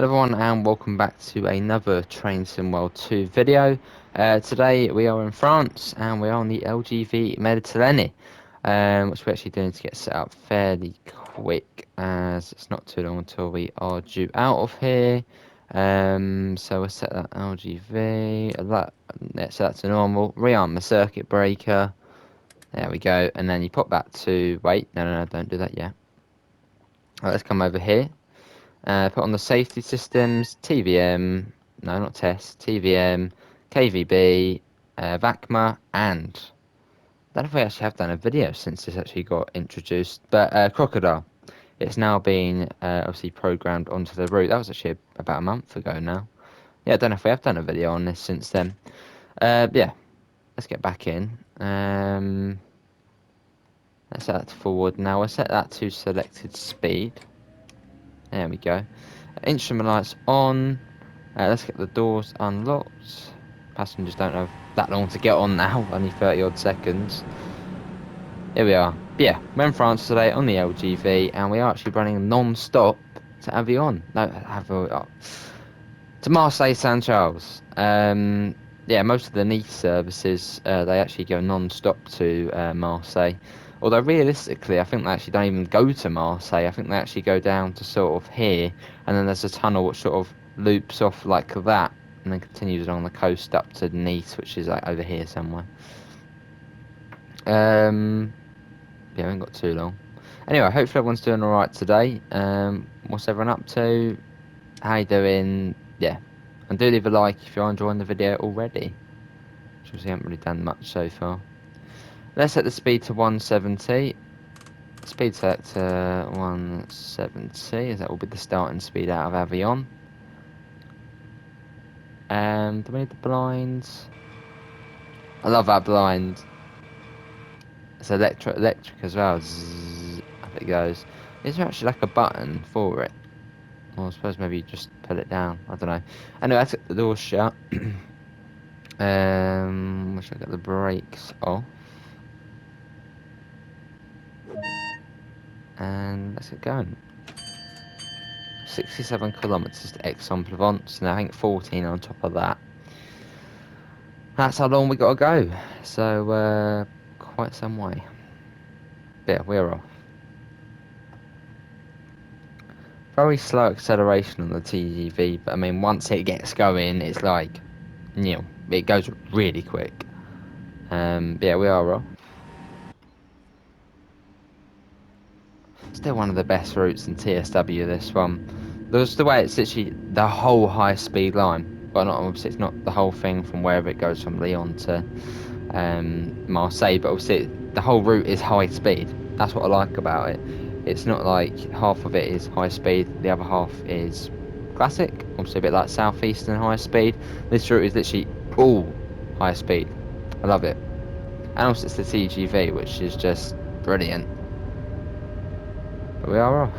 Hello everyone and welcome back to another Train Sim World 2 video. Today we are in France and we are on the LGV Méditeranée, which we're actually doing to get set up fairly quick as it's not too long until we are due out of here. So we'll set that LGV, so that's a normal, rearm the circuit breaker, there we go, and then you pop that to, no, don't do that yet. Right, let's come over here. Put on the safety systems, TVM, no, not test, TVM, KVB, VACMA, and I don't know if we actually have done a video since this actually got introduced, but Crocodile. It's now been obviously programmed onto the route. That was actually about a month ago now. Yeah, I don't know if we have done a video on this since then. Yeah, let's get back in. Let's set that to forward now. We'll set that to selected speed. There we go. Instrument lights on. Let's get the doors unlocked. Passengers don't have that long to get on now, only 30 odd seconds. Here we are. Yeah, we're in France today on the LGV, and we are actually running non-stop to Avignon. No, to Marseille Saint Charles. Yeah, most of the Nice services they actually go non-stop to Marseille. Although realistically, I think they actually don't even go to Marseille. I think they actually go down to sort of here, and then there's a tunnel which sort of loops off like that, and then continues along the coast up to Nice, which is like over here somewhere. Yeah, we haven't got too long. Anyway, hopefully everyone's doing alright today. What's everyone up to? How you doing? Yeah. And do leave a like if you're enjoying the video already. Which obviously haven't really done much so far. Let's set the speed to 170. Speed set to 170, as that will be the starting speed out of Avignon. Do we need the blinds? I love that blind. It's electric as well. Zzz, up it goes. Is there actually like a button for it? Well, I suppose maybe you just pull it down. I don't know. Anyway, let's get the door shut. We should get the brakes off. And let's get going. 67 kilometres to Aix-en-Provence, and I think 14 on top of that. That's how long we got to go. So, quite some way. Yeah, we're off. Very slow acceleration on the TGV, but I mean, once it gets going, it's like, it goes really quick. Yeah, we are off. Still one of the best routes in TSW, this one. There's the way it's literally the whole high speed line. Well, not obviously it's not the whole thing from wherever it goes from Lyon to Marseille, but obviously the whole route is high speed. That's what I like about it. It's not like half of it is high speed, the other half is classic. Obviously a bit like southeastern high speed. This route is literally all high speed. I love it. And also it's the TGV, which is just brilliant. But we are off.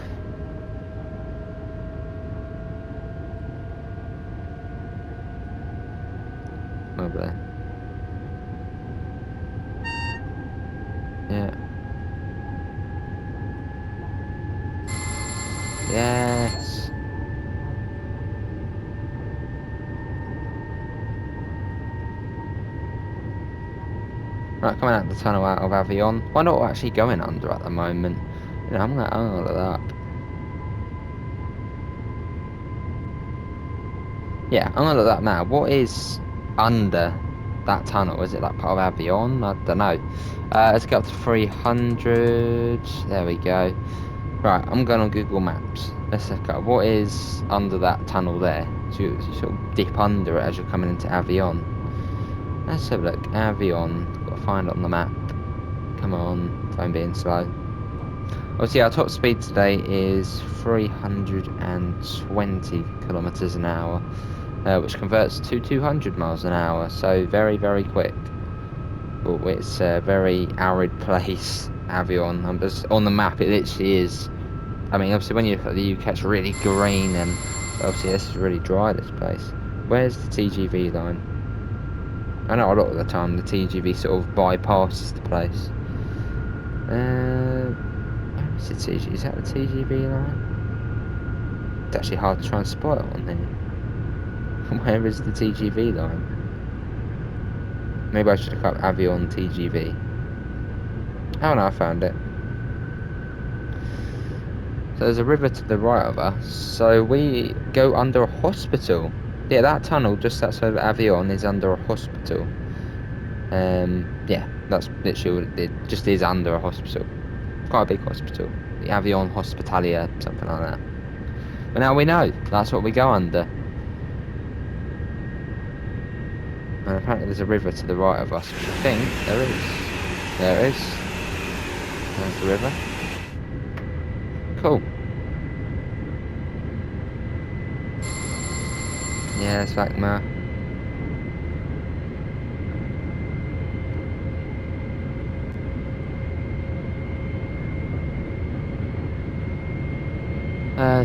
Over there. Yeah. Yes. Right, coming out the tunnel out of Avignon. Wonder what we're actually going under at the moment. I'm gonna look that up. Yeah, I'm gonna look that up now. What is under that tunnel? Is it like part of Avignon? I don't know. Let's go up to 300. There we go. Right, I'm going on Google Maps. Let's look up what is under that tunnel there. So you sort of dip under it as you're coming into Avignon. Let's have a look. Avignon. Got to find it on the map. Come on, phone being slow. Obviously, our top speed today is 320 kilometers an hour, which converts to 200 miles an hour. So very, very quick. But it's a very arid place, Avignon. On the map, it literally is. I mean, obviously, when you look at the UK, it's really green, and obviously, this is really dry. This place. Where's the TGV line? I know a lot of the time the TGV sort of bypasses the place. Is it TGV? Is that the TGV line? It's actually hard to try and spot it on there. Where is the TGV line? Maybe I should look up Avignon TGV. Oh no, I found it. So there's a river to the right of us. So we go under a hospital. Yeah, that tunnel just outside of Avignon is under a hospital. Yeah, that's literally it. Just is under a hospital. Quite a big hospital. The Avignon Hospitalia, something like that. But now we know. That's what we go under. And apparently there's a river to the right of us, which I think there is. There it is. There's the river. Cool. Yeah, it's like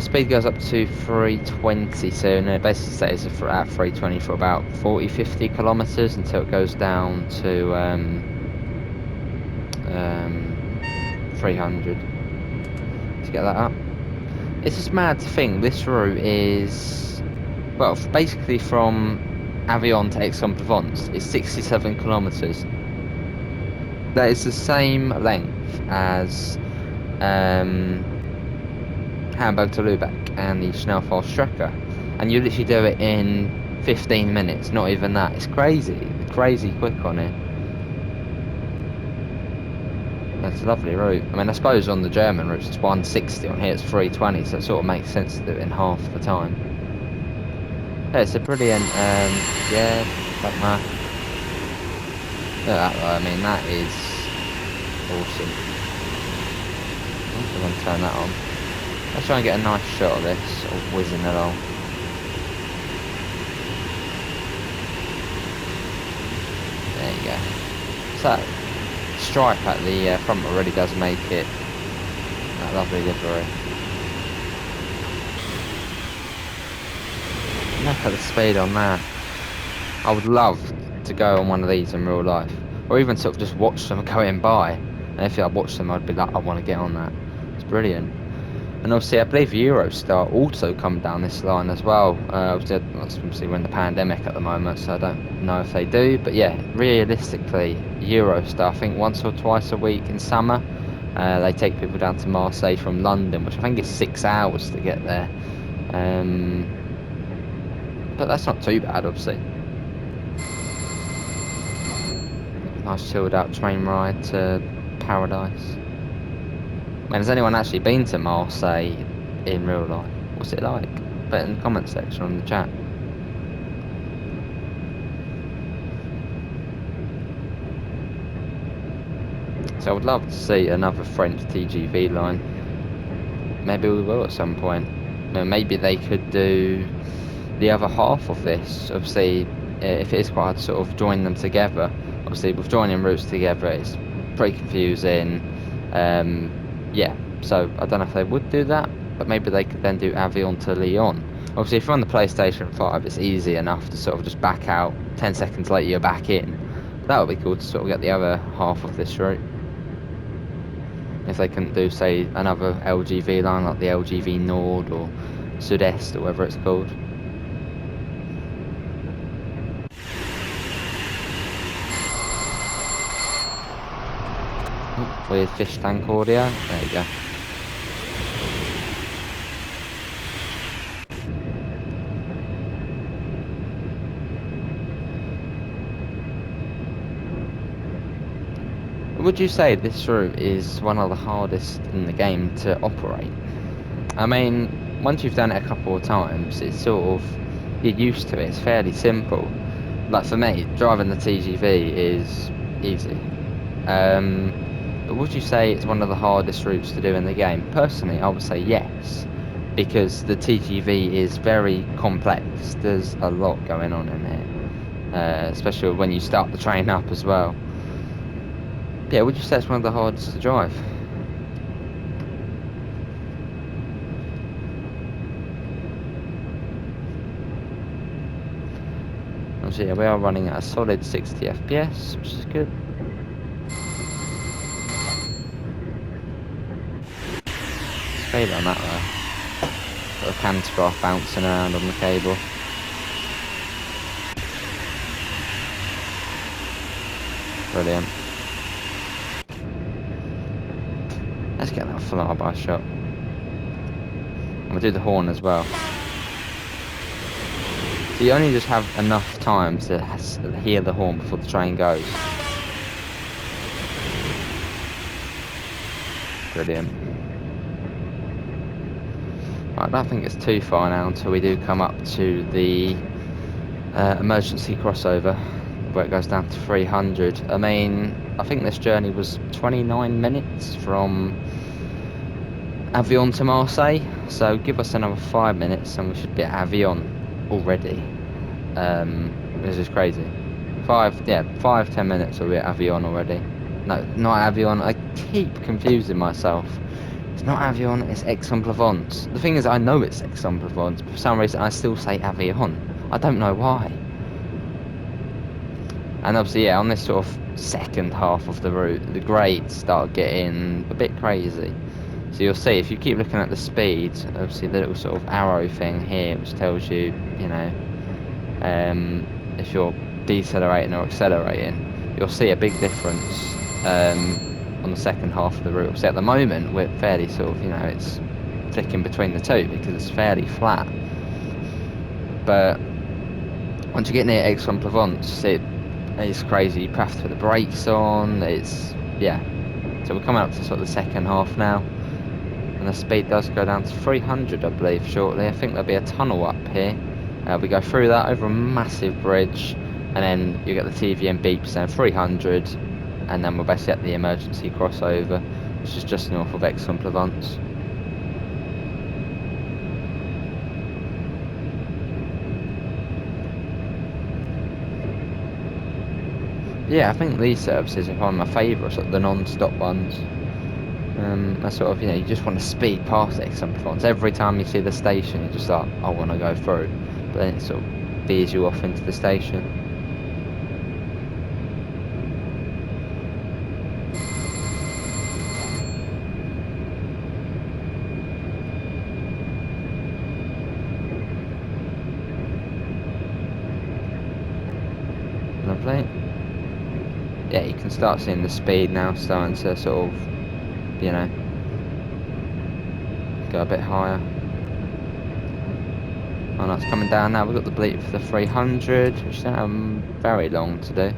speed goes up to 320, so no, it basically stays at 320 for about 40-50 kilometers until it goes down to 300 to get that up. It's just mad to think this route is, well, basically from Avignon to Aix-en-Provence is 67 kilometers. That is the same length as Hamburg to Lübeck and the Schnellfahrstrecke, and you literally do it in 15 minutes, not even that. It's crazy quick on it. That's a lovely route. I mean, I suppose on the German routes it's 160, on here it's 320, so it sort of makes sense to do it in half the time. Yeah, it's a brilliant, yeah, like that. Look at that, I mean, that is awesome. I'm going to turn that on. Let's try and get a nice shot of this, all whizzing along. There you go. So that stripe at the front really does make it that lovely livery. Look at the speed on that. I would love to go on one of these in real life, or even sort of just watch them going by. And if I watched them, I'd be like, I want to get on that. It's brilliant. And obviously, I believe Eurostar also come down this line as well. Obviously, we're in the pandemic at the moment, so I don't know if they do. But yeah, realistically, Eurostar, I think once or twice a week in summer, they take people down to Marseille from London, which I think is 6 hours to get there. But that's not too bad, obviously. Nice chilled out train ride to paradise. I mean, has anyone actually been to Marseille in real life? What's it like? Put it in the comment section on the chat. So I would love to see another French TGV line. Maybe we will at some point. Maybe they could do the other half of this. Obviously, if it is quite hard to sort of join them together. Obviously, with joining routes together, it's pretty confusing. Yeah. So I don't know if they would do that, but maybe they could then do Avignon to Lyon. Obviously, if you're on the PlayStation 5, it's easy enough to sort of just back out. 10 seconds later, you're back in. That would be cool to sort of get the other half of this route. If they couldn't do, say, another LGV line like the LGV Nord or Sud-Est or whatever it's called. Weird fish tank audio. There you go. Would you say this route is one of the hardest in the game to operate? I mean, once you've done it a couple of times, it's sort of, you're used to it, it's fairly simple. Like for me, driving the TGV is easy. But would you say it's one of the hardest routes to do in the game? Personally, I would say yes, because the TGV is very complex. There's a lot going on in here, especially when you start the train up as well. Yeah, would you say it's one of the hardest to drive? So yeah, we are running at a solid 60 FPS, which is good. Speed on that though. Got the pantograph bouncing around on the cable. Brilliant. Let's get that flyby shot. And we'll do the horn as well. So you only just have enough time to hear the horn before the train goes. Brilliant. Right, I don't think it's too far now until we do come up to the emergency crossover, where it goes down to 300. I mean, I think this journey was 29 minutes from Avignon to Marseille, so give us another 5 minutes and we should be at Avignon already. This is crazy. 5-10 minutes we'll be at Avignon already. No, not Avignon. I keep confusing myself. It's not Avignon, it's Aix-en-Provence. The thing is, I know it's Aix-en-Provence, but for some reason I still say Avignon. I don't know why. And obviously, yeah, on this sort of second half of the route, the grades start getting a bit crazy. So you'll see, if you keep looking at the speed, obviously the little sort of arrow thing here, which tells you, you know, if you're decelerating or accelerating, you'll see a big difference on the second half of the route. So at the moment, we're fairly sort of, you know, it's flicking between the two because it's fairly flat. But once you get near Aix-en-Provence, it's crazy. You have to put the brakes on. It's, yeah. So we're coming up to sort of the second half now, and the speed does go down to 300, I believe, shortly. I think there'll be a tunnel up here. We go through that over a massive bridge, and then you get the TVM beeps saying 300, and then we're basically at the emergency crossover, which is just north of Aix-en-Provence. Yeah, I think these services are one of my favourites, sort of the non-stop ones. That's sort of, you know, you just want to speed past Aix-en-Provence. Every time you see the station, you're just like, I want to go through. But then it sort of veers you off into the station. Lovely. Yeah, you can start seeing the speed now starting to sort of, you know, go a bit higher. Oh no, it's coming down now. We've got the bleep for the 300, which don't have very long to do.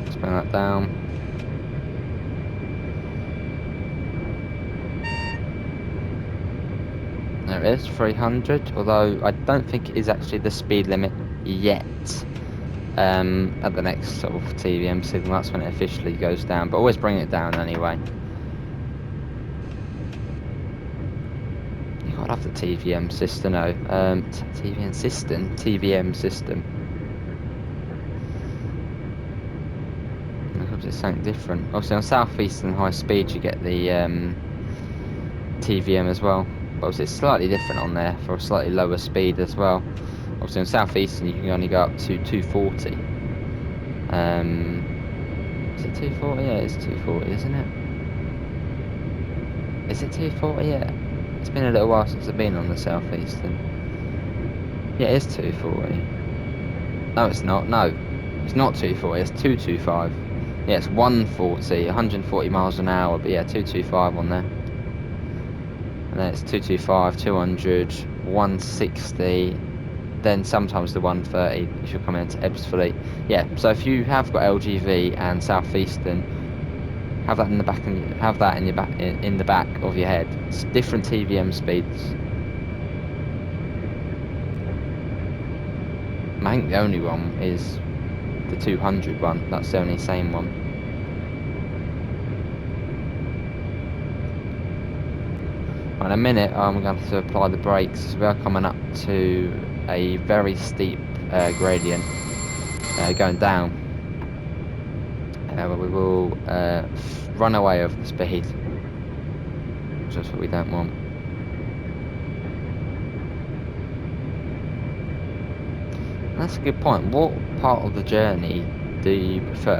Let's bring that down. There it is, 300, although I don't think it is actually the speed limit yet. At the next sort of TVM signal, that's when it officially goes down, but always bring it down anyway. You gotta love the TVM system, though. TVM system. It's something different. Obviously, on Southeastern high speed, you get the TVM as well. But obviously, it's slightly different on there for a slightly lower speed as well. Obviously, on Southeastern, you can only go up to 240. Is it 240? Yeah, it's 240, isn't it? Is it 240 yet? It's been a little while since I've been on the Southeastern. Yeah, it is 240. No, it's not. No, it's not 240. It's 225. Yeah, it's 140, 140 miles an hour. But yeah, 225 on there. And then it's 225, 200, 160. Then sometimes the 130 if you're coming into Ebbsfleet. Yeah, so if you have got LGV and Southeastern, have that in the back, and have that in your back in the back of your head. It's different TVM speeds. I think the only one is the 200 one. That's the only same one. In a minute, I'm going to have to apply the brakes. We are coming up to a very steep gradient going down, where we will run away over the speed, which is what we don't want. That's a good point. What part of the journey do you prefer?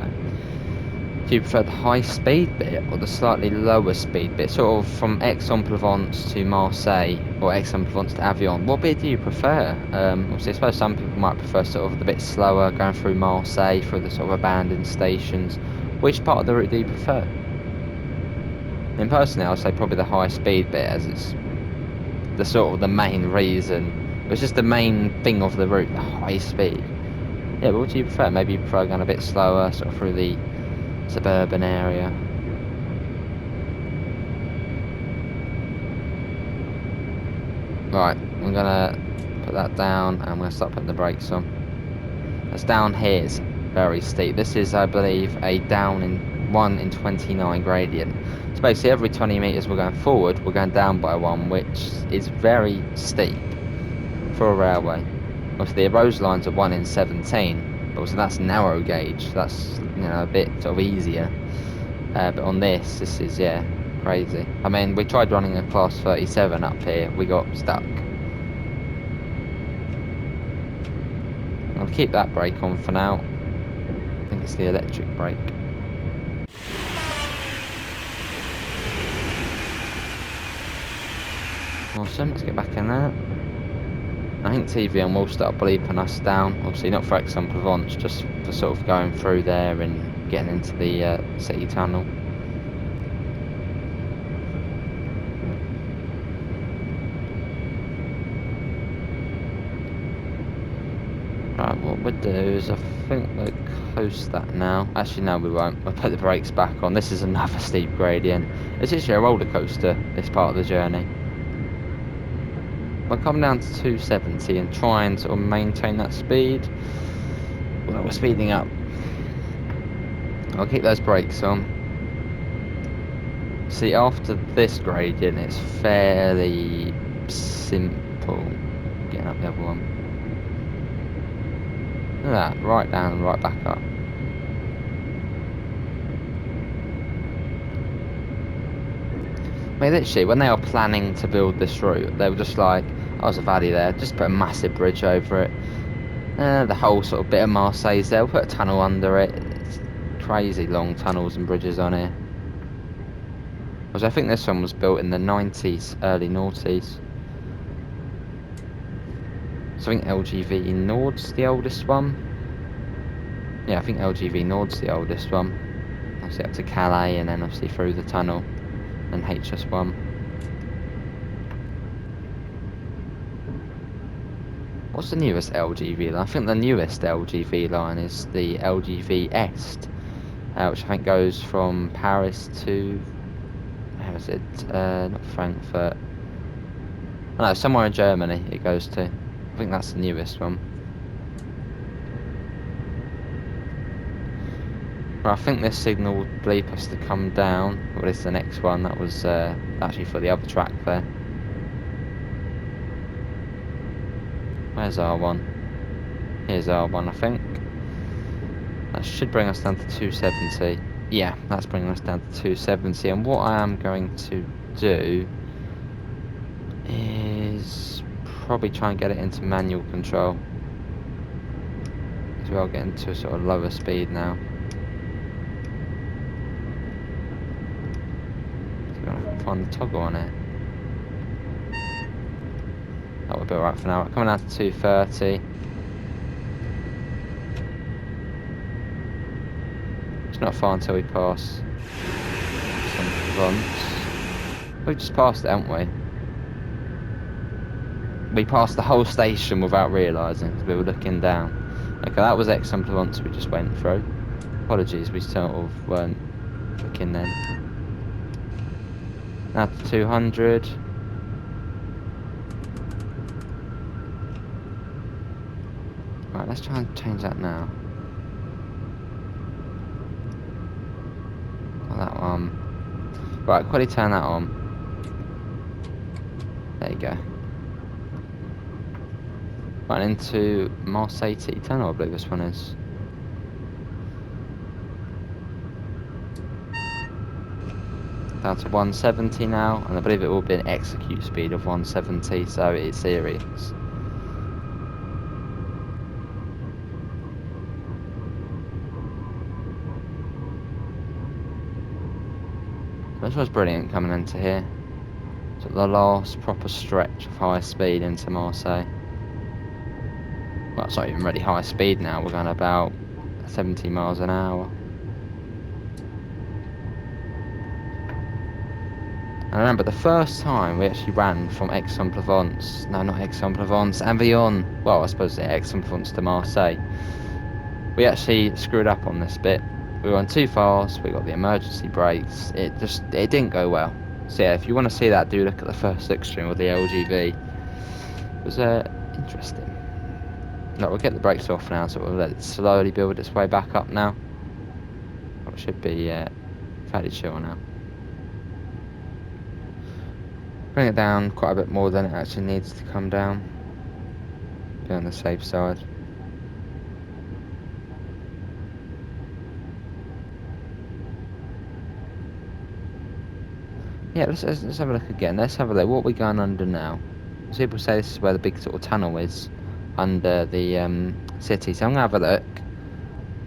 Do you prefer the high speed bit or the slightly lower speed bit? Sort of from Aix-en-Provence to Marseille or Aix-en-Provence to Avignon. What bit do you prefer? Obviously, I suppose some people might prefer sort of the bit slower, going through Marseille, through the sort of abandoned stations. Which part of the route do you prefer? And personally, I'd say probably the high speed bit, as it's the sort of the main reason. It's just the main thing of the route, the high speed. Yeah, but what do you prefer? Maybe you prefer going a bit slower, sort of through the suburban area. Right, I'm gonna put that down and I'm gonna start putting the brakes on. As down here is very steep. This is, I believe, a down in 1 in 29 gradient. So basically every 20 meters we're going forward, we're going down by 1, which is very steep for a railway. Obviously the road lines are 1 in 17, but also that's narrow gauge. That's, you know, a bit sort of easier. But on this is, yeah, crazy. I mean, we tried running a class 37 up here. We got stuck. I'll keep that brake on for now. I think it's the electric brake. Awesome, let's get back in there. I think TVN will start bleeping us down. Obviously not for Aix-en-Provence, just for sort of going through there and getting into the city tunnel. Right, what we'll do is I think we'll coast that now. Actually, no, we won't. We'll put the brakes back on. This is another steep gradient. It's actually a roller coaster, this part of the journey. We'll come down to 270 and try and sort of maintain that speed. Well, we're speeding up. I'll keep those brakes on. See, after this gradient, it's fairly simple getting up the other one. Look at that, right down and right back up. I mean, literally, when they are planning to build this route, they were just like, oh, there's a valley there, just put a massive bridge over it. The whole sort of bit of Marseille's there, we'll put a tunnel under it. It's crazy long tunnels and bridges on here. Because I think this one was built in the 90s, early noughties. So I think LGV Nord's the oldest one. Yeah, I think LGV Nord's the oldest one. Obviously up to Calais and then obviously through the tunnel and HS1. What's the newest LGV line? I think the newest LGV line is the LGV Est, which I think goes from Paris to, how is it? Not Frankfurt. Oh, no, somewhere in Germany it goes to. I think that's the newest one. Right, I think this signal will bleep us to come down. Well, this is the next one. That was actually for the other track there. Where's R1? Here's R1, I think. That should bring us down to 270. Yeah, that's bringing us down to 270. And what I am going to do is probably try and get it into manual control. Because we are getting to a sort of lower speed now. So I'm going to find the toggle on it. That would be alright for now. Coming out to 230. It's not far until we pass some fronts. We've just passed it, haven't we? We passed the whole station without realising because we were looking down. Okay, that was Aix-en-Provence we just went through. Apologies, we sort of weren't looking then. Now to 200. Right, let's try and change that now. Got that one. Right, quickly turn that on. There you go. Right, into Marseille City Tunnel, I believe this one is. Down to 170 now, and I believe it will be an execute speed of 170, so it's serious. This was brilliant coming into here. So the last proper stretch of high speed into Marseille. Well, it's not even really high speed now. We're going about 70 miles an hour. I remember the first time we actually ran from Aix-en-Provence. No, not Aix-en-Provence, Avignon. Well, I suppose it's Aix-en-Provence to Marseille. We actually screwed up on this bit. We went too fast. We got the emergency brakes. It didn't go well. So yeah, if you want to see that, do look at the first extreme with the LGV. It was interesting. No, we'll get the brakes off now, so we'll let it slowly build its way back up now. It should be fairly chill now. Bring it down quite a bit more than it actually needs to come down. Be on the safe side. Yeah, let's have a look again. Let's have a look. What are we going under now? Some people say this is where the big sort of tunnel is under the city. So I'm going to have a look.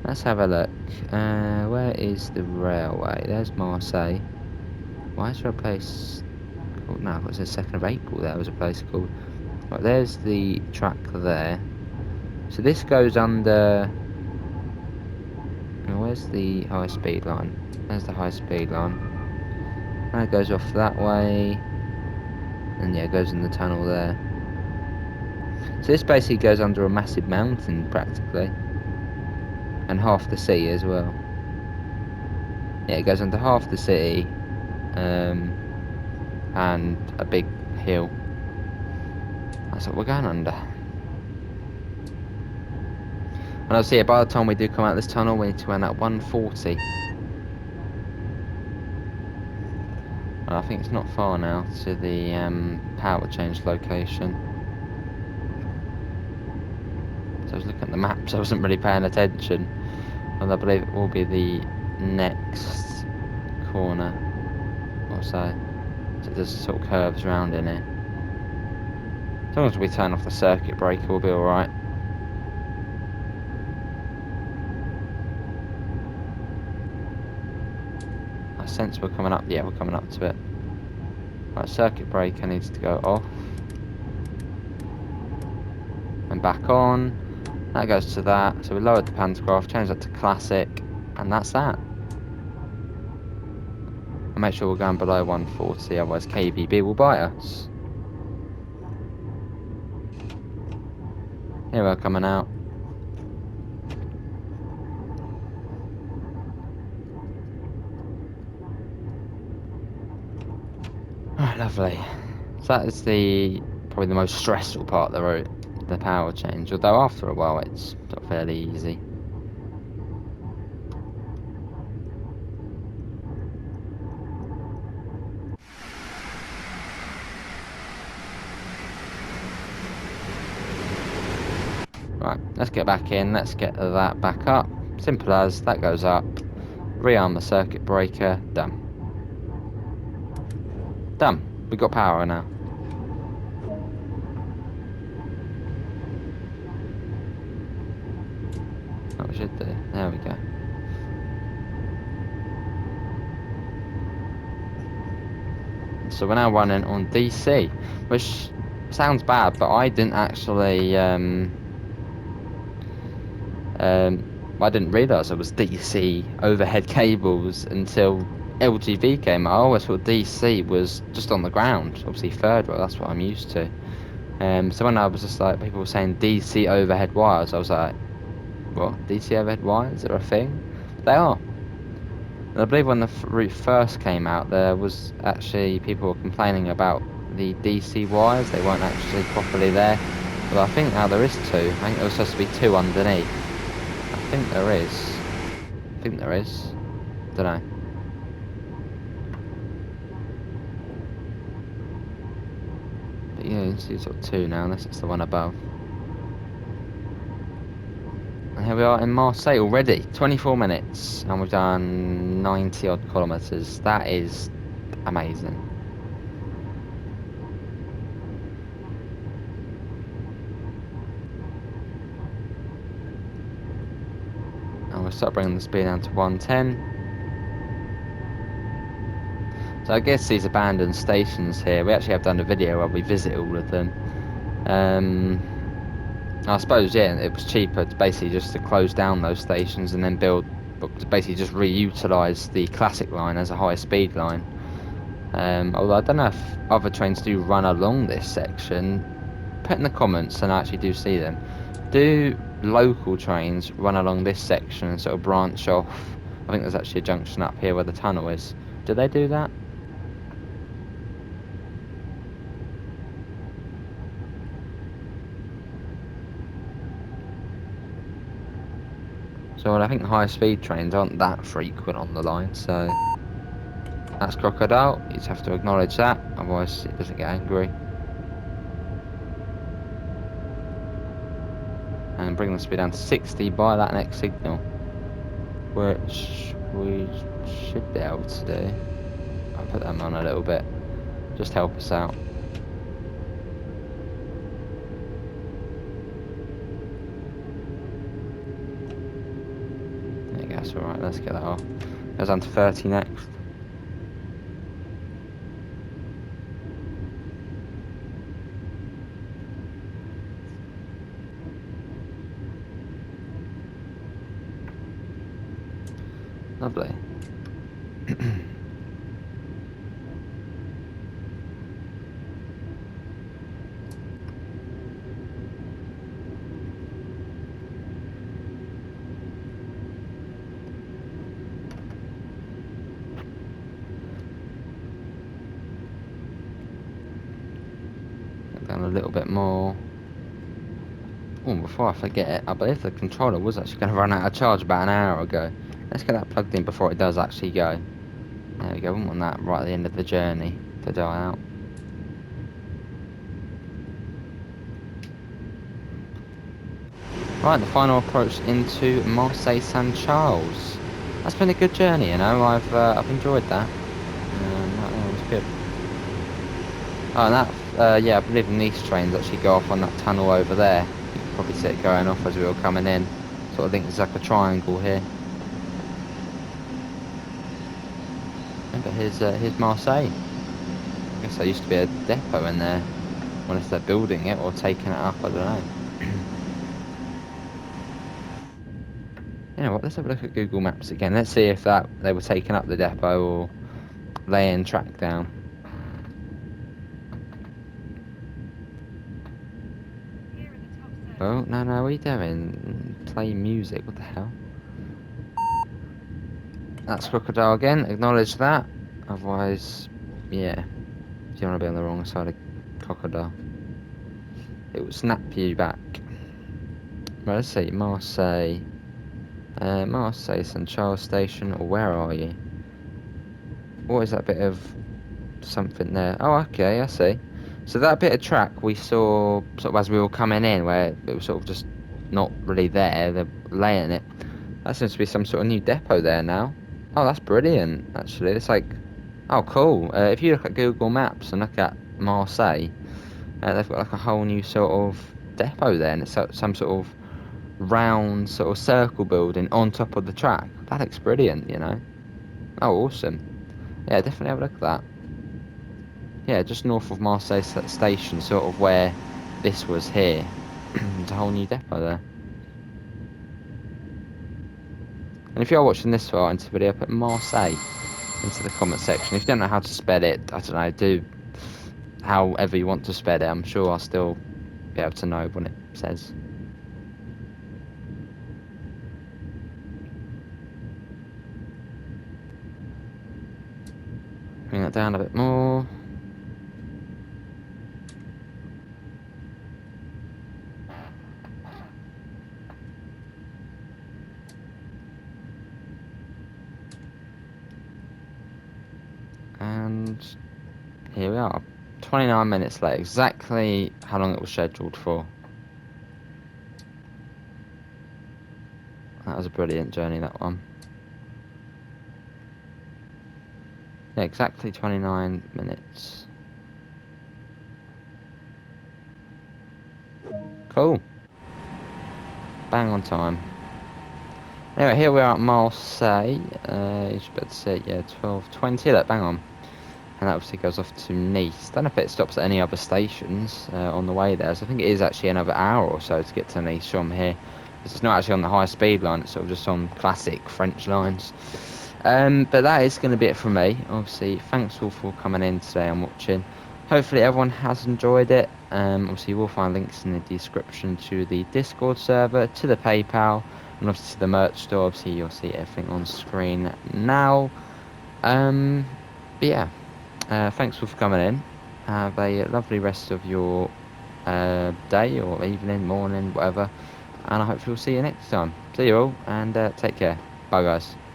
Let's have a look. Where is the railway? There's Marseille. Why is there a place called... No, it was the 2nd of April there was a place called... Right, there's the track there. So this goes under... Oh, where's the high speed line? There's the high speed line. And it goes off that way. And yeah, it goes in the tunnel there. So this basically goes under a massive mountain, practically. And half the city as well. Yeah, it goes under half the city. And a big hill. That's what we're going under. And I'll see, by the time we do come out of this tunnel, we need to run at 140. And I think it's not far now to the power change location. So I was looking at the maps, I wasn't really paying attention. And I believe it will be the next corner or so. So there's sort of curves around in it. As long as we turn off the circuit breaker, we'll be alright. I sense we're coming up. Yeah, we're coming up to it. Right, circuit breaker needs to go off. And back on. That goes to that. So we lowered the pantograph, changed that to classic, and that's that. And make sure we're going below 140, otherwise KVB will bite us. Here we're coming out. Alright, lovely. So that is probably the most stressful part of the route, the power change. Although after a while it's sort of fairly easy. Right, let's get back in, let's get that back up. Simple as, that goes up. Rearm the circuit breaker, done. Done. We've got power now. That we should do. There we go. So we're now running on DC, which sounds bad, but I didn't actually I didn't realise it was DC overhead cables until LGV came out. I always thought DC was just on the ground, obviously third rail, that's what I'm used to. So when I was just like, people were saying DC overhead wires, I was like, what, DC overhead wires, are a thing? They are. And I believe when the route first came out, there was actually, people were complaining about the DC wires, they weren't actually properly there. But I think now there is two. I think there was supposed to be two underneath. I think there is. Don't know. But yeah, you can see sort of two now, unless it's the one above. And here we are in Marseille already. 24 minutes, and we've done 90 odd kilometres. That is amazing. And we'll start bringing the speed down to 110. So I guess these abandoned stations here, we actually have done a video where we visit all of them. I suppose, yeah, it was cheaper to basically just to close down those stations and then build, but to basically just reutilise the classic line as a high speed line. Although I don't know if other trains do run along this section. Put in the comments, and I actually do see them. Do local trains run along this section and sort of branch off? I think there's actually a junction up here where the tunnel is. Do they do that? So I think high-speed trains aren't that frequent on the line, so that's Crocodile. You just have to acknowledge that, otherwise it doesn't get angry. And bring the speed down to 60 by that next signal, which we should be able to do. I'll put them on a little bit, just help us out. There you go, that's alright, let's get that off. Goes on to 30 next. Lovely. Down a little bit more. Oh, before I forget it, I believe the controller was actually going to run out of charge about an hour ago. Let's get that plugged in before it does actually go. There we go, we want that right at the end of the journey to die out. Right, the final approach into Marseille St Charles. That's been a good journey, you know. I've enjoyed that. That was good. Oh, and that yeah, I believe the Nice trains actually go off on that tunnel over there. You can probably see it going off as we were coming in. Sort of think it's like a triangle here. But here's Marseille. I guess there used to be a depot in there. Unless they're building it or taking it up, I don't know. You know what, let's have a look at Google Maps again. Let's see if they were taking up the depot or laying track down. Oh, no, what are you doing? Play music, what the hell? That's Crocodile again, acknowledge that. Otherwise, yeah, you don't want to be on the wrong side of Crocodile. It will snap you back. Right, let's see, Marseille. Marseille St Charles Station, or where are you? What is that bit of something there? Oh, okay, I see. So that bit of track we saw sort of as we were coming in, where it was sort of just not really there, they're laying it. That seems to be some sort of new depot there now. Oh, that's brilliant, actually. It's like, oh, cool. If you look at Google Maps and look at Marseille, they've got like a whole new sort of depot there, and it's some sort of round sort of circle building on top of the track. That looks brilliant, you know. Oh, awesome. Yeah, definitely have a look at that. Yeah, just north of Marseille station, sort of where this was here. There's a whole new depot there. And if you're watching this far into the video, put Marseille into the comment section. If you don't know how to spell it, I don't know, do however you want to spell it. I'm sure I'll still be able to know when it says. Bring that down a bit more. And here we are, 29 minutes late, exactly how long it was scheduled for. That was a brilliant journey, that one. Yeah, exactly 29 minutes. Cool. Bang on time. Anyway, here we are at Marseille. You should be able to see it, yeah, 12:20. Look, bang on. and that obviously goes off to Nice. Don't know if it stops at any other stations on the way there, so I think it is actually another hour or so to get to Nice from here. It's not actually on the high speed line, it's sort of just on classic French lines. But that is going to be it from me. Obviously, thanks all for coming in today and watching. Hopefully everyone has enjoyed it. Obviously you will find links in the description to the Discord server, to the PayPal, and obviously to the merch store. Obviously you'll see everything on screen now. But yeah, thanks all for coming in. Have a lovely rest of your day or evening, morning, whatever. And I hope we'll see you next time. See you all, and take care. Bye guys.